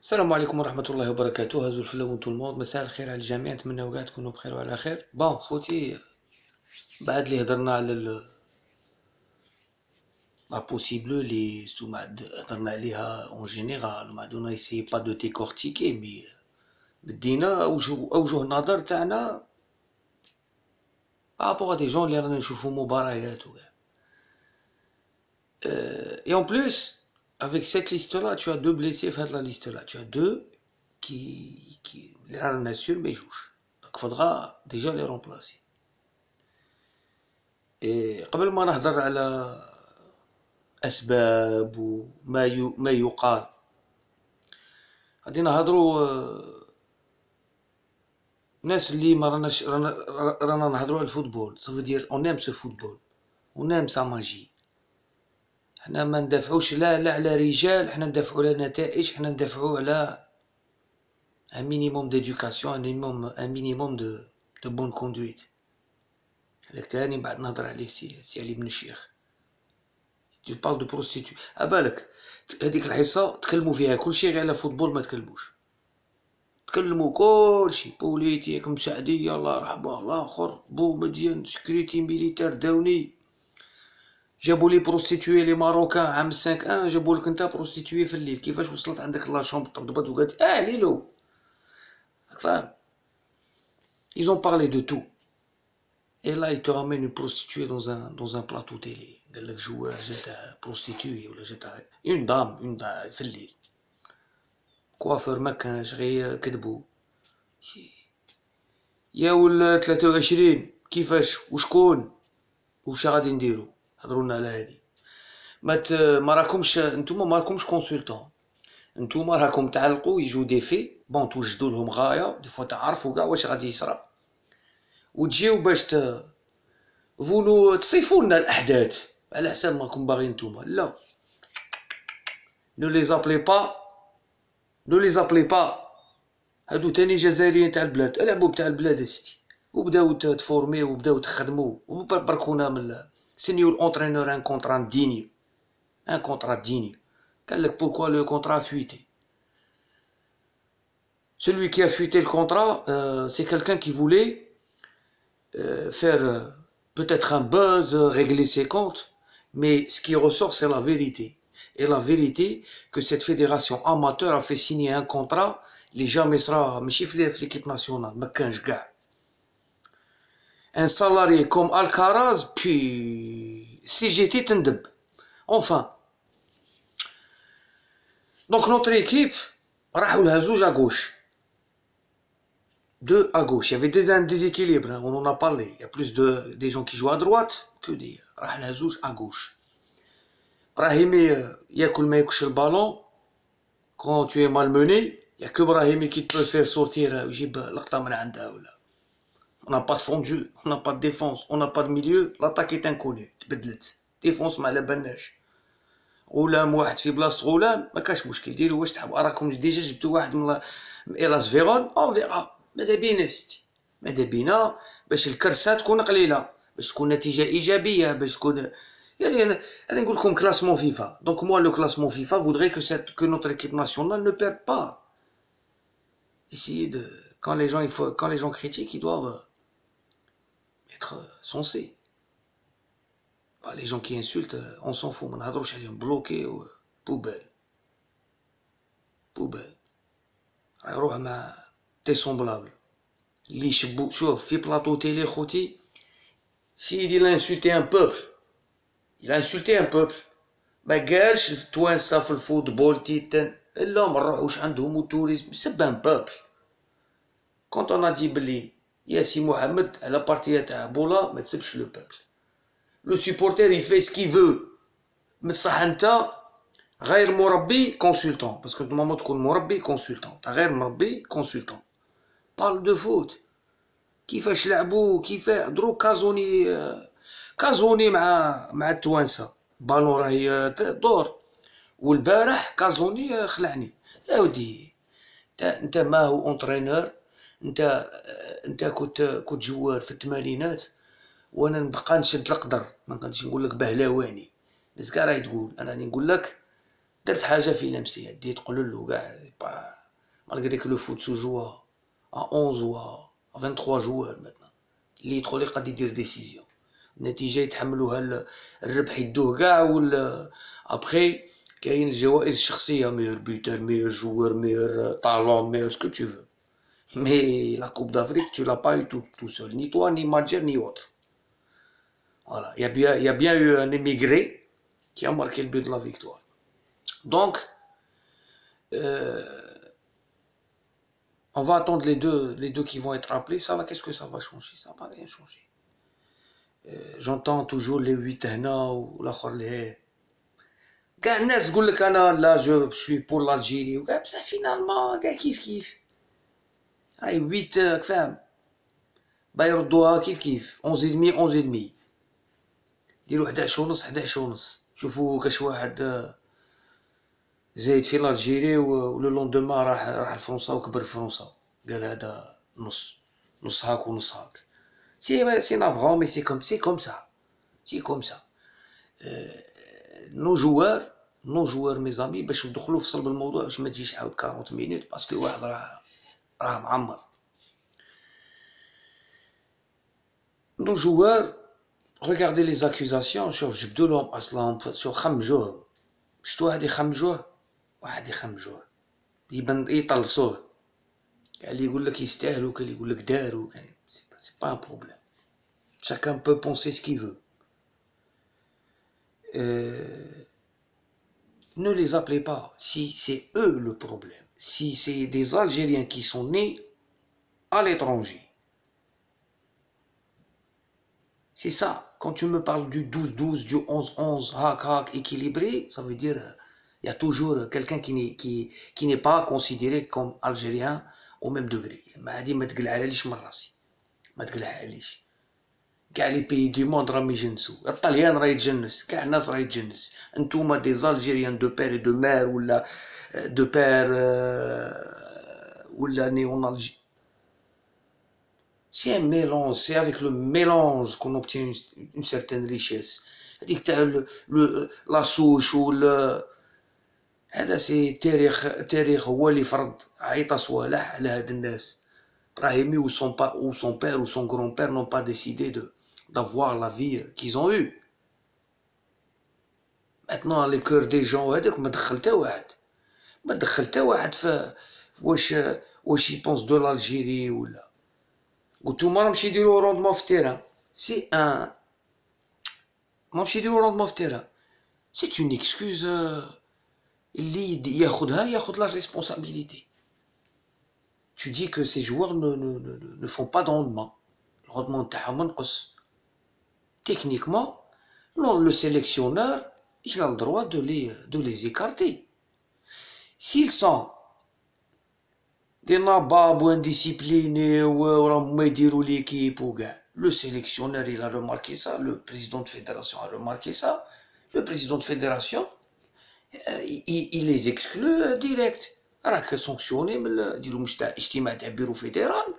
السلام عليكم ورحمة الله وبركاته. هزو الفلا وانتو الموض، مساء الخير على الجميع. نتمنى كاع تكونوا بخير وعلى خير. بون خوتي، بعد اللي هضرنا على لا بوسيبل اللي ستو هضرنا عليها اون جينيرال، ما عندنا ايسي با دو ديكورتيكي، مي بدينا اوجه النظر تاعنا بارابور دي جون اللي رانا نشوفو مباريات وكاع. Et en plus, avec cette liste-là, tu as deux blessés. Faire la liste-là, tu as deux qui les rares sûr mais jouent. Donc il faudra déjà les remplacer. Et قبل ما نهضر على أسباب ما يقال، غادي نهضروا الناس اللي ما رانا نهضروا على الفوتبول. ça veut dire on aime ce football, on aime sa magie. حنا ما ندافعوش لا على رجال، حنا ندافعوا على نتائج، حنا ندافعوا على un minimum d'éducation, un minimum de bonne conduite. هذاك تاني بعد نهضر عليه سي علي بن الشيخ. tu parles de prostituée، بالك هذيك الحصه تكلموا فيها كلشي غير على فوتبول، ما تكلموش، تكلموا كلشي بوليتيك، مساعديه، الله يرحمه، الاخر بو مديان سكريتي ميليتير داوني، جابوا لي بروستيتوي لي ماروكان عام 5 جابوا لك انت بروستيتوي في الليل. كيفاش وصلت عندك لا شومبر طبطبات وقالت ليلو؟ راك فاهم؟ ils ont parlé de tout. Et là, ils te ramènent une prostituée dans un plateau télé. قال لك joueur جات prostituée ولا جات une dame في الليل. كوافير ما كانش، غير كذبوا. يا ول 23 كيفاش وشكون وش غادي نديرو؟ هضروا لنا على هذه. ما راكمش نتوما، ما راكمش كونسلطون، نتوما راكم تعلقوا يجوا دي في بون توجدوا لهم غايه، دي فوا تعرفوا كاع واش غادي يصرى، وتجيو باش فولو تصيفوا لنا الاحداث على حساب ما راكم باغيين نتوما. لا، نو لي زابلي با، نو لي زابلي با. هادو تاني جزائريين تاع البلاد، العبوا بتاع البلاد اسيدي، وبداو تفورميو وبداو تخدموا وبركونا من سينيو الانترينور ان كونطرا ديني، ان كونطرا ديني. قال لك pourquoi le contrat a fuité. Celui qui a fuité le contrat, c'est quelqu'un qui voulait faire peut-être un buzz, régler ses comptes, mais ce qui ressort c'est la vérité. Et la vérité que cette fédération amateur a fait signer un contrat اللي jamais sera ماشي في l'équipe nationale، ما كانش كاع. Un salarié comme Alcaraz, puis CGT تندب. Enfin, donc notre équipe راحوا لها زوج à gauche. Deux à gauche. Il y avait des déséquilibres, hein, on en a parlé. Il y a plus des gens qui jouent à droite que des. راح لها زوج à gauche. Brahimi ياكل ما ياكلش البالون. Quand tu es malmené, il y a que Brahimi qui peut faire sortir ويجيب لقطة من عندها ولا. On n'a pas de fond de jeu, on n'a pas de défense, on n'a pas de milieu, l'attaque est inconnue. تبدلت. défense ما على بالناش. غلام واحد في بلاصة غلام ما كاش مشكل، ديروا واش تحبوا، راكم ديجا جبتوا واحد من إلاس فيرون، اون فيغا. ماذا بينا ستي، ماذا بينا باش الكرسة تكون قليلة، باش تكون نتيجة إيجابية، باش تكون يعني أنا نقول لكم كلاسمون فيفا. دونك موا لو كلاسمون فيفا voudrait que notre équipe nationale ne perde pas. Essayer de quand les gens critiquent, ils doivent être sensés. Les gens qui insultent, on s'en fout, ما نهضروش عليهم، بلوكي و بوبال بوبال. يروح مع تي سومبلابل اللي يشبو. شوف في بلاطو تيلي خوتي، سيدي il a insulté un peuple، il a insulté un peuple. ما قالش التوانسة في الفوتبول تيتن، لا ما نروحوش عندهم وتوريزم، سب ان بوبل. كونت انا دي بلي ياسي محمد على بارتيه تاع بولا ما تسبش لو بوبل. لو سيبورتير يفي سكي فو، بصح انت غير مربي كونسلتون، باسكو نورمالمون تكون مربي كونسلتون، تا غير مربي كونسلتون. بارل دو فوت، كيفاش لعبوا، كيفاش دروك كازوني مع التوانسه، بالون راهي دور. والبارح كازوني خلعني يا ودي. انت ما هو اونترينور، انت كنت جوار في الثمانينات، وانا نبقى نشد القدر، ما نقدرش نقول لك بهلواني. الناس كاع راهي تقول، انا راني نقول لك درت حاجه في لمسيه ديت تقول له كاع malgré que le foot se joue à 11 ou à 23 joueurs maintenant اللي يدخل يقدر يدير ديسيزيون النتيجه يتحملوها الربح يدوه كاع ولا ابخي كاين الجوائز الشخصيه ميور بوتور ميور جوور ميور طالون ميور سكو تو فو مي لا كوب d'Afrique tu l'as pas eu tout seul ni toi ni Madjer ni autre voilà il y a bien eu un émigré qui a marqué le but de la victoire donc on va attendre les deux qui vont être appelés. Ça va, qu'est-ce que ça va changer? Ça va rien changer. J'entends toujours les 8 هنا والاخر اللي كاع الناس تقول لك انا لا جو سوي بور لالجيري وكاع بصح فينالمون كاع كيف هاي 8 فاهم بايردوها كيف 11 ديروا 11 ونص شوفوا كاش واحد زايد في الجيري ولو لوندوما راح لفرنسا وكبر في فرنسا قال هذا نص هاك ونص هاك سي نافغون مي سي كوم سا نو جوار مي زامي باش ندخلوا في صلب الموضوع باش ما تجيش عاود 40 مينوت باسكو واحد راه معمر نو جوار regardez les accusations شوف جبدوا لهم اصلا شوف خمجوه شتو واحد يخمجوه يطلصوه اللي يقول لك يستاهلوا كان يقول لك داروا كان سي با ان بروبليم chacun peut penser ce qu'il veut ne les appelez pas si c'est eux le problème si c'est des Algériens qui sont nés à l'étranger c'est ça quand tu me parles du 12-12 du 11-11 hack équilibré ça veut dire il y a toujours quelqu'un qui n'est pas considéré comme algérien au même degré ما تقلعليش من راسي ما تقلعليش كاع لي بيي دي موند راهم يجنسوا الطليان راه يتجنس كاع الناس راه يتجنس انتوما دي زالجيريان دو بير دو مير ولا دو بير ولا نيونالجي c'est un mélange c'est avec le mélange qu'on obtient une certaine richesse هذيك تاع لا سوش ولا هذا سي تاريخ هو اللي فرض عيطة صوالح على هاد الناس Brahimi ou son père ou son grand-père n'ont pas décidé d'avoir la vie qu'ils ont eue. Maintenant, les cœurs des gens, ما دخل تا واحد في واش يبونس دو l'Algérie ولا وانتوما راهمش يديروا روندمون في التيران سي ان ماهمش يديروا روندمون في التيران سي اون اكسكوز اللي ياخذ la responsabilité. Tu dis que ces joueurs ne font pas de rendement. Le rendement تاعهم منقص. Techniquement, le sélectionneur, il a le droit de les écarter. S'ils sont des nababs ou indisciplinés ou راهم ما يديروا l'équipe ou كاع, le sélectionneur il a remarqué ça, le président de fédération a remarqué ça, le président de fédération il les exclut direct. راك سانكسيوني من ديروا اجتماع تاع بيرو فيدرال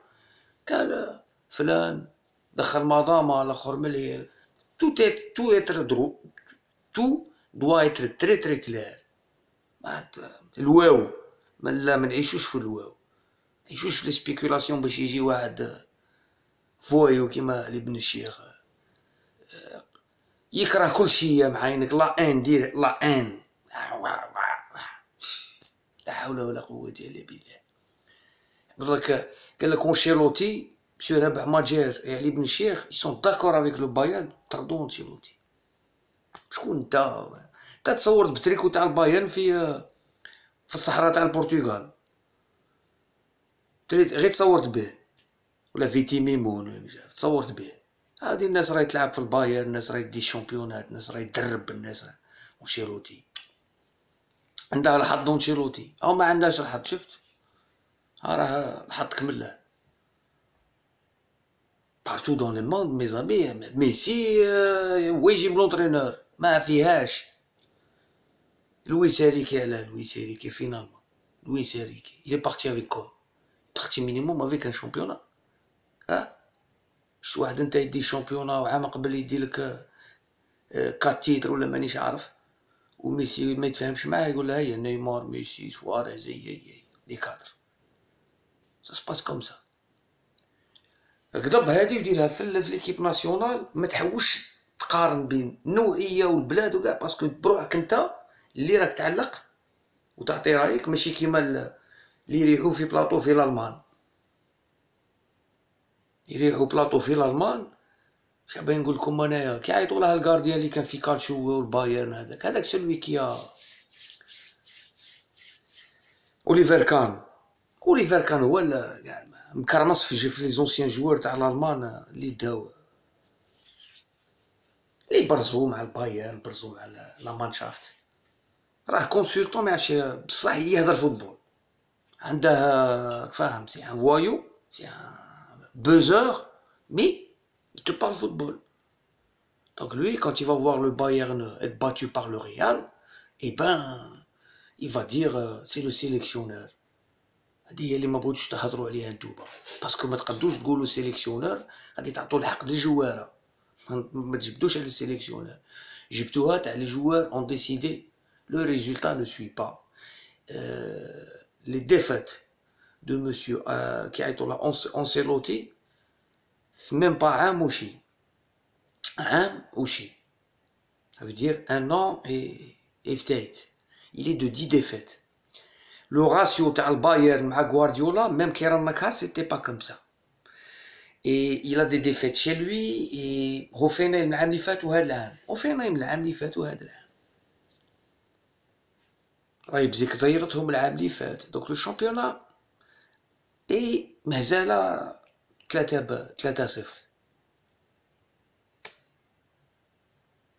قال فلان دخل مضامه الاخر ملي tout doit être très très clair الواو ما نعيشوش في الواو نعيشوش في السبيكولاسيون باش يجي واحد فويو كيما ابن الشيخ يكره كل شيء مع عينك لا ان دير لا ان لا حول ولا قوة إلا بالله. درك قال لك أنشيلوتي مسيو رابح ماجير يعني ابن الشيخ يسون داكور افيك لو بايرن طردو أنشيلوتي. شكون نتا؟ تصورت بتريكو تاع البايرن في الصحراء تاع البرتغال. غير تصورت به ولا فيتي ميمون تصورت به. هادي الناس راهي تلعب في البايرن الناس راهي دي شامبيونات الناس راهي تدرب الناس أنشيلوتي. عندها الحظ أنشيلوتي أو ما عندهاش الحظ شفت راه الحظ كمله بارتو دون لي موند مي زامي ميسي هو يجيب لونترينور ما فيهاش لويس هاريكي علاه لويس هاريكي فينالمون لويس هاريكي il est parti avec quoi parti minimum avec un championnat شفت واحد انت يدي شامبيونا وعام قبل يدي لك 4 تيتر ولا مانيش عارف وميسي ما يتفاهمش معاه يقول لها هي نيمار ميسي سواريز هي لي كادر سا سباس كوم سا. قضب هادي وديرها في ليكيب ناسيونال، ما تحوش تقارن بين النوعيه والبلاد وكاع، باسكو بروحك انت اللي راك تعلق وتعطي رايك، ماشي كيما اللي يريحو في بلاطو في الالمان، يريحو بلاطو في الالمان. شابين نقول لكم انايا كي عيطوا لها الكارديان اللي كان في كالشو والبايرن، هذاك سلوي كيا اوليفر كان هو مكرمص في لي زونسيان جوار تاع الالمان اللي داو، اللي برزو مع البايرن، برزو مع لا مانشافت. راه كونسلتون ما يعرفش بصح يهضر فوتبول، عنده فاهم، سي ان فوايو، سي ان بوزور، مي il te parle football. Donc lui, quand il va voir le Bayern être battu par le Real, eh ben, il va dire c'est le sélectionneur. هذه هي اللي ما بغيتوش تهضروا عليها نتوما، باسكو ما تقدوش تقولوا سيليكسيونور غادي تعطوا الحق للجواره، ما تجبدوش على السيليكسيونور، جبتوها تاع لي جوار اون ديسيدي لو ريزولتا نو سوي با. لي ديفيت دو مسيو كي عيطوا له انسيلوتي في ميم با عام وشي، عام وشي، ça veut dire un an et peut-être il est de 10 défaites. Le ratio تاع البايرن مع غوارديولا même كي رانكها c'était pas comme ça. Et il a des défaites chez lui et هوفينهايم العام اللي فات وهذا العام، هوفينهايم العام اللي فات وهذا العام، راهي بزيك زيرتهم العام اللي فات. دوك لو شامبيونا اي مهزاله 3-0.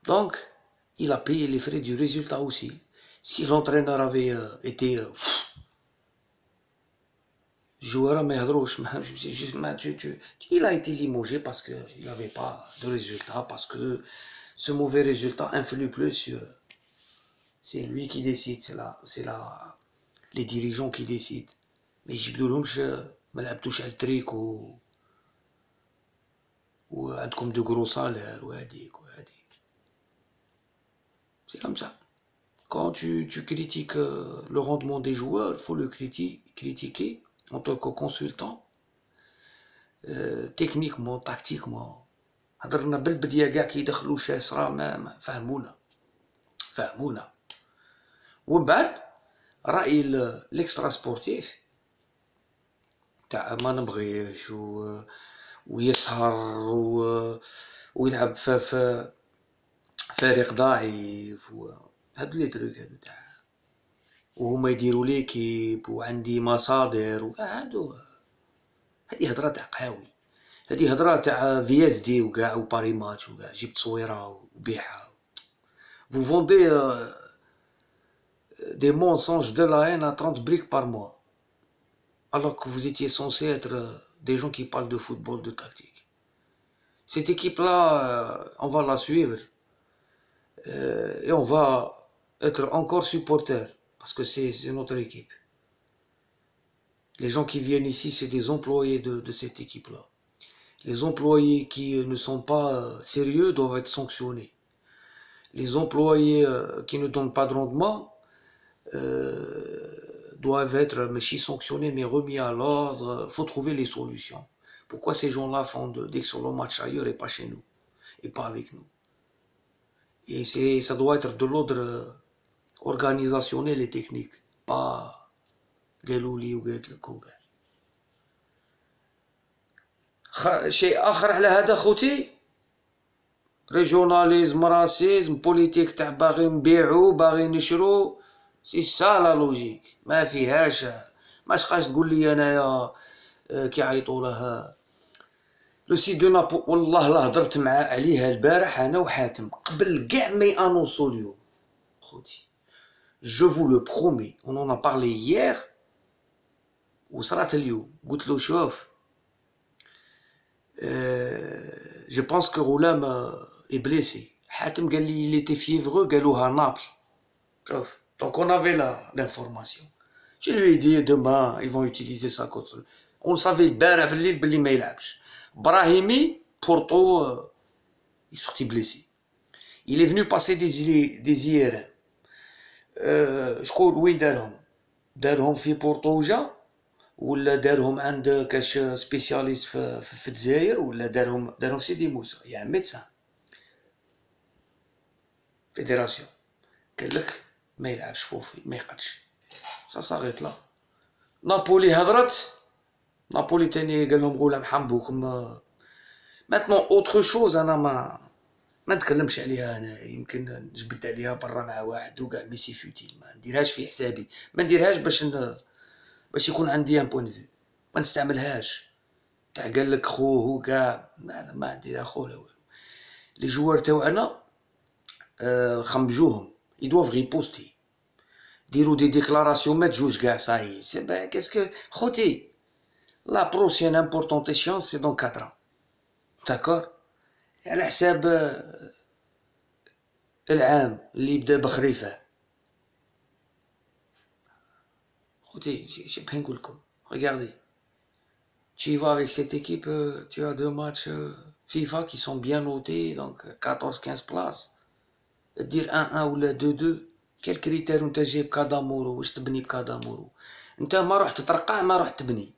Donc il a payé les frais du résultat aussi. Si l'entraîneur avait été joueur ما يهضروش، il a été limogé parce que il n'avait pas de résultat, parce que ce mauvais résultat influe plus sur, c'est lui qui décide, c'est les dirigeants qui décident. Mais يجبدولهمش ما لعبتوش على التريك وعندكم دو غرو سالير وهاديك. C'est comme ça. Quand tu critiques le rendement des joueurs, il faut le critiquer en tant que consultant, techniquement, tactiquement. هضرنا بالبديه كاع كي يدخلوا شاسره ما فهمونا. ومن بعد راي الاكسترا سبورتيف تاع ما نبغيش ويسهر ويلعب في فريق ضعيف هاد لي تروك هادو تاع وهما يديروا ليكيب وعندي مصادر وهادو، هادي هضره تاع قهاوي، هادي هضره تاع فياسدي وكاع وباري ماتش وكاع، جيب تصويره وبيعها. Vous vendez des mensonges de la haine à 30 briques par mois, alors que vous étiez censé être des gens qui parlent de football, de tactique. Cette équipe-là, on va la suivre et on va être encore supporters parce que c'est notre équipe. Les gens qui viennent ici, c'est des employés de cette équipe-là. Les employés qui ne sont pas sérieux doivent être sanctionnés. Les employés qui ne donnent pas de rendement doivent être sanctionnés mais remis à l'ordre. Il faut trouver les solutions. Pourquoi ces gens-là font d'excellents matchs ailleurs et pas chez nous et pas avec nous? Et ça doit être de l'ordre organisationnel et technique, pas قالوا لي وقالت لك وكاع. شيء اخر على هذا خوتي، ريجوناليزم، راسيزم، بوليتيك تاع باغي نبيعو باغي نشرو، سي سا لا لوجيك، ما فيهاش. ما تبقاش تقول لي انايا كي عيطوا له لو سي دو نابو، والله لا هضرت مع عليها البارح انا وحاتم قبل كاع ما يانونسو اليوم خوتي. جو فو لو برومي، اون اون ا بارلي يير وصرات اليوم. قلت له شوف je pense que Roulam est blessé. حاتم قال لي il était fiévreux، قالوها نابل. شوف donc on avait l'information. Je lui ai dit demain ils vont utiliser ça contre. On savait البارح في الليل باللي ما يلعبش. Brahimi Porto il sortit blessé. Il est venu passer des IRM. شكون وين دارهم في بورطوجة ولا دارهم عند كاش سبيسياليست في الجزائر ولا دارهم في سيدي موسى يعني ميدسان فيدراسيون قالك ما يلعبش فوفي ما يقدش صاغيط لا نابولي هضرت نابولي تاني قال لهم غولة محمبوكم ماتنون اوتر شوز انا ما نتكلمش عليها انا يمكن نجبد عليها برا مع واحد وكاع ميسي فوتيل ما نديرهاش في حسابي ما نديرهاش باش يكون عندي ان بوين فيو ما نستعملهاش تاع قال لك خوه وكاع ما نديرها خو لا والو لي جوار تاوعنا خمجوهم يدوف ريبوستي ديروا دي ديكلاراسيون ما تجوش كاع صاي كاسكو خوتي لا بروسيان امبورطونت ايشيونس سي دون 4 ans داكور على حساب العام اللي يبدا بخريفه خوتي شي بغي نقول لكم regardez tu vas avec cette équipe tu as 2 matchs FIFA qui sont bien notés donc 14-15 places دير 1-1 ولا 2-2 كال كريتير وانت جايب كادامورو واش تبني بكادامورو انت ما روح تترقع ما روح تبني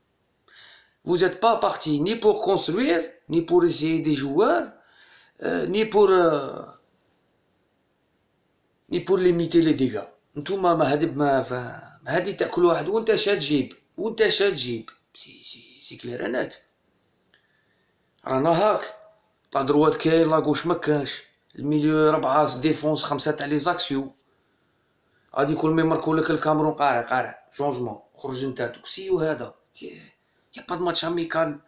vous êtes pas parti ni pour construire ni pour essayer des joueurs ni pour limiter les dégâts نتوما ما هادي تاكل واحد وانت شاد تجيب سي كليرانات رانا هاك لا دروات كاين لا غوش مكانش الميليو 4 ديفونس 5 تاع لي زاكسيو غادي كل ما يمركولك الكاميرون قارع شونجمون خرج نتا دوك سيو هذا يا با ماتش اميكال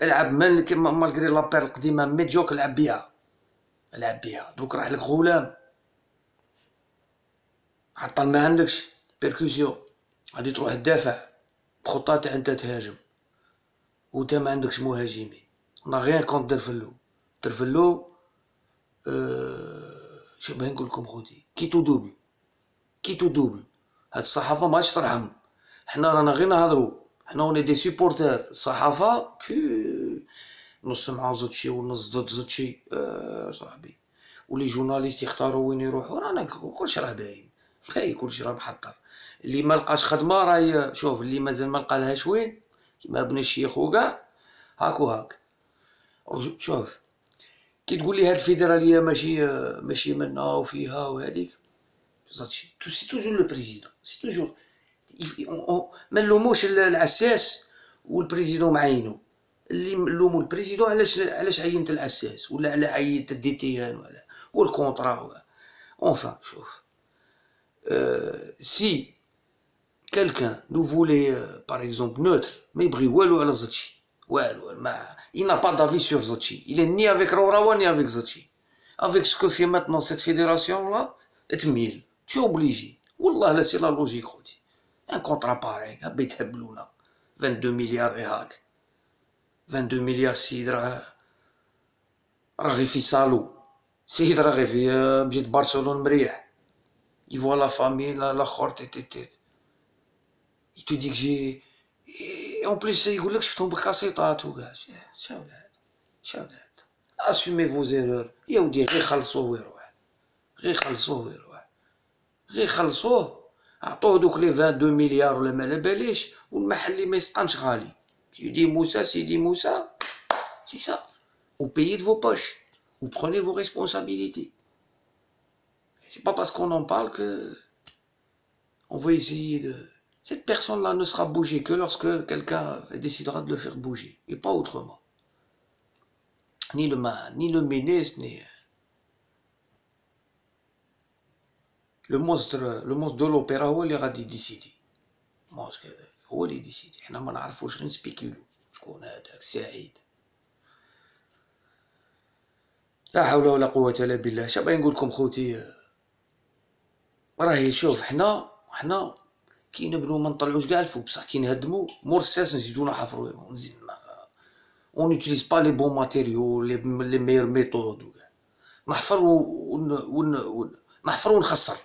العب مالغري لابير القديمه ميديوك العب بها دوك راح لك غلام عطل ما عندكش بيركوسيون غادي تروح تدافع بخطه تاع انت تهاجم وانت ما عندكش مهاجمين نا غيان كونت درفلو شو بغي نقول لكم خوتي كي تو دوبل هاد الصحافه ماهاش ترحم حنا رانا غير نهضروا حنا وني دي سوبورتر الصحافه نص مع زوتشي ونص ضد زوتشي صاحبي ولي جورناليست يختاروا وين يروحوا رانا كلشي راه باين كلشي راه محضر اللي ما لقاش خدمه راهي شوف اللي مازال ما لقالهاش وين كيما بن الشيخ وكاع هاك شوف كي تقول لي هاد الفيدراليه ماشي منا وفيها وهذيك زاتشي سي توجور لو بريزيدون سي توجور ما نلوموش العساس والبريزيدون معينو اللي نلومو البريزيدون علاش عينت العساس ولا على عينت الديتيان ولا والكونطرا اونفا شوف si quelqu'un nous voulait par exemple neutre ما يبغي والو على زاتشي والو ما il n'a pas d'avis sur Zachi il est ni avec Raourawa ni avec Zachi avec ce que fait maintenant cette fédération là تميل tu es obligé والله لا سي لا لوجيك خوتي ان كونطرا باغي حبيت يهبلونا 22 مليار غير هاك 22 مليار سيد راه غير في سالو سيد راه غير في مشيت برشلونة مريح il voit la famille la خور il te dit que j'ai et en plus يقول لك شفتهم بالكاسيطات وكاع شاو هذا assumez vos erreurs يا ودي غير خلصوه ويروح غير خلصوه عطوه دوك لي 22 مليار ولا ما على باليش والمحلي ما يسقمش غالي سيدي موسى c'est ça vous payez de vos poches vous prenez vos responsabilités c'est pas parce qu'on en parle que on va essayer de cette personne là ne sera bougée que lorsque quelqu'un décidera de le faire bouger et pas autrement ni le ministre ni le monstre de l'opéra هو اللي غادي يديسيدي مونسك هو اللي يديسيدي حنا ما نعرفوش غير نسبيكيلو شكون هذاك سعيد لا حول ولا قوه الا بالله اش باغي نقول لكم خوتي راهي شوف حنا كي نبنو ما نطلعوش كاع الفوق بصح كي نهدمو مور الساس نزيدو نحفرو on n'utilise pas les bons matériaux les meilleures méthodes وكاع نحفر نحفر ونخسر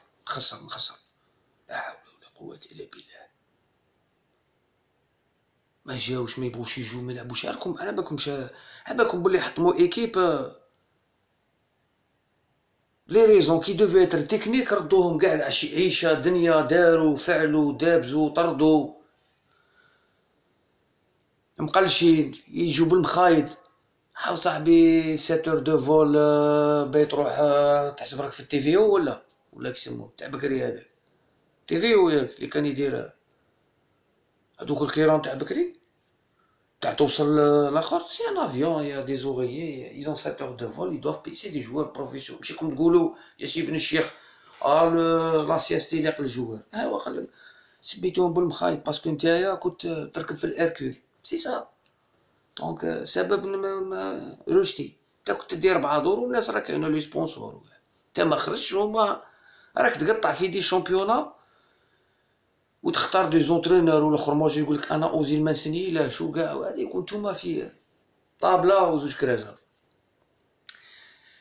لا حول ولا قوة إلا بالله ما جاوش ما يبغوش يجوا ما يلعبوش على بالكم بلي حطموا ايكيب لي ريزون كي دوفي اتر تكنيك ردوهم كاع عيشه دنيا، داروا فعلوا دابزوا طردوا مقلشين يجوا بالمخايد. حاو صاحبي 7 دو فول باي تروح تحسب راك في التيفيو ولا كيسموه تاع بكري هذاك تيفيو ياك اللي كان يدير هذوك الكيران تاع بكري تاع توصل لاخر. سي ان افيون يا دي زوغيي ايزون 7 دو فول يدوف سي دي جوار بروفيسيون. ماشي كوم تقولوا يا سي بن الشيخ لا سياستي يليق للجوار. ايوا خلي سبيتوهم بالمخايط باسكو نتايا كنت تركب في الاركول سي سا. دونك سبب روشتي انت كنت دير 4 دور والناس راك هنا لي سبونسور انت ما خرجتش هما راك تقطع في دي شامبيونا وتختار دي زونترينور والاخر ماجي يقول لك انا اوزيل ما نسني لا شو كاع وهذه يكون نتوما في طابله وزوج كراسات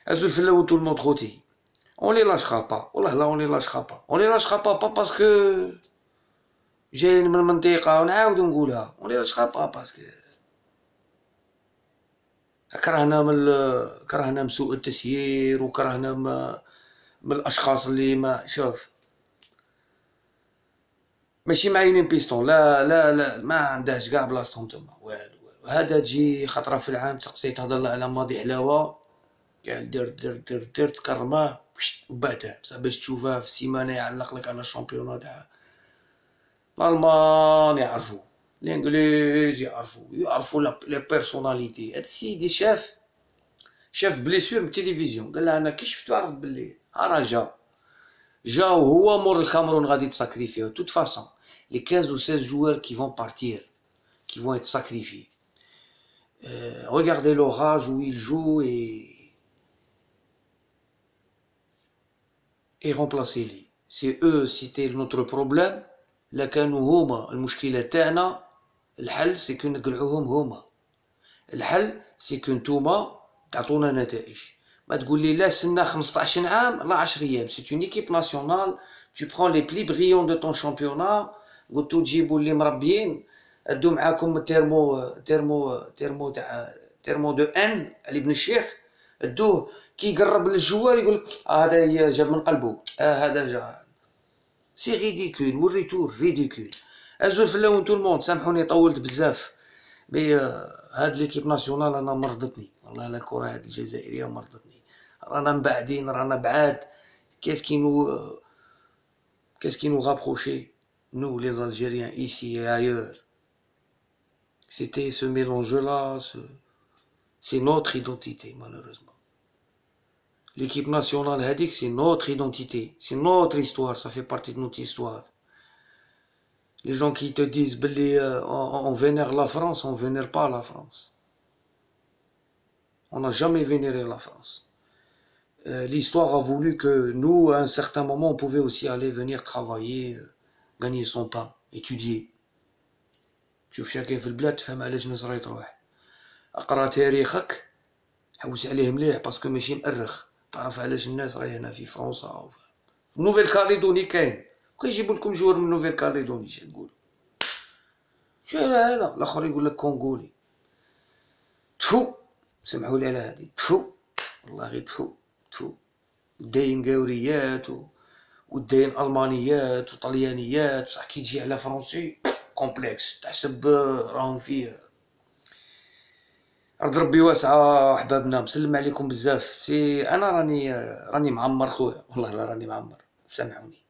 ازول في الاول تو الموند خوتي اون لي لاش خابا والله لا اون لي لاش خابا اون لي لاش خابا با باسكو جايين من منطقه ونعاود نقولها اون لي لاش خابا باسكو كرهنا كرهنا من سوء التسيير وكرهنا من الاشخاص اللي ما شوف ماشي معينين بيستون لا ما عندهاش كاع بلاصتهم تما والو. هذا تجي خطره في العام تقصي تهضر على ماضي حلاوه كاع دير تكرماه وبعته بصح باش تشوفها في السيمانه يعلق لك على الشامبيون تاع الالمان يعرفوا الانجليز يعرفوا لي بيرسوناليتي. هاد السيد شاف بليسيور من التلفزيون قال لها انا كي شفتو عرفت بلي راه جا وهو مور الكاميرون غادي تساكريفيو توت فاسون لي 15 و 16 joueurs qui vont partir qui vont être sacrifiés. Regardez l'orage où il joue et remplacez-les. C'est eux, c'était notre problème. لكانوا هما المشكلة تاعنا. الحل سي كو نقلعوهم هما. الحل سي كو نتوما تعطونا نتائج. ما تقول لي لا سنا 15 عام لا 10 ايام. سي اون ايكيب ناسيونال. Tu prends les plus brillants de ton championnat. قلتو تجيبوا اللي مربيين ادو معاكم تيرمو دو ان علي بن الشيخ ادوه كي يقرب للجوار يقول هذا جاب من قلبه هذا جا. سي ريديكول وريتور ريديكول. ازول في الاول تو الموند سامحوني طولت بزاف مي هاد ليكيب ناسيونال انا مرضتني والله لا كره هاد الجزائريه مرضتني. رانا مبعدين رانا بعاد. كاس كي نو غابروشي nous les Algériens ici et ailleurs. C'était ce mélange-là, c'est notre identité malheureusement. L'équipe nationale a dit que c'est notre identité, c'est notre histoire, ça fait partie de notre histoire. Les gens qui te disent on vénère la France, on vénère pas la France. On n'a jamais vénéré la France. L'histoire a voulu que nous, à un certain moment, on pouvait aussi aller venir travailler, gagner son pain, étudier. شوف شاكين في البلاد تفهم علاش الناس راهي تروح. اقرا تاريخك حوس عليه مليح باسكو ماشي مأرخ. تعرف علاش الناس راهي هنا في فرنسا في نوفيل كاليدوني كاين كيجيبوا لكم جوار من نوفيل كاليدوني اش تقول شو هذا الاخر يقول لك كونغولي. تفو سمحوا لي على هذه تفو والله غير تفو داين قاوريات وداين المانيات وطليانيات بصح كي تجي على فرنسي كومبلكس تحسب راهم فيه. ارض ربي واسعه احبابنا. مسلم عليكم بزاف. سي انا راني معمر خويا والله لا راني معمر سامحوني.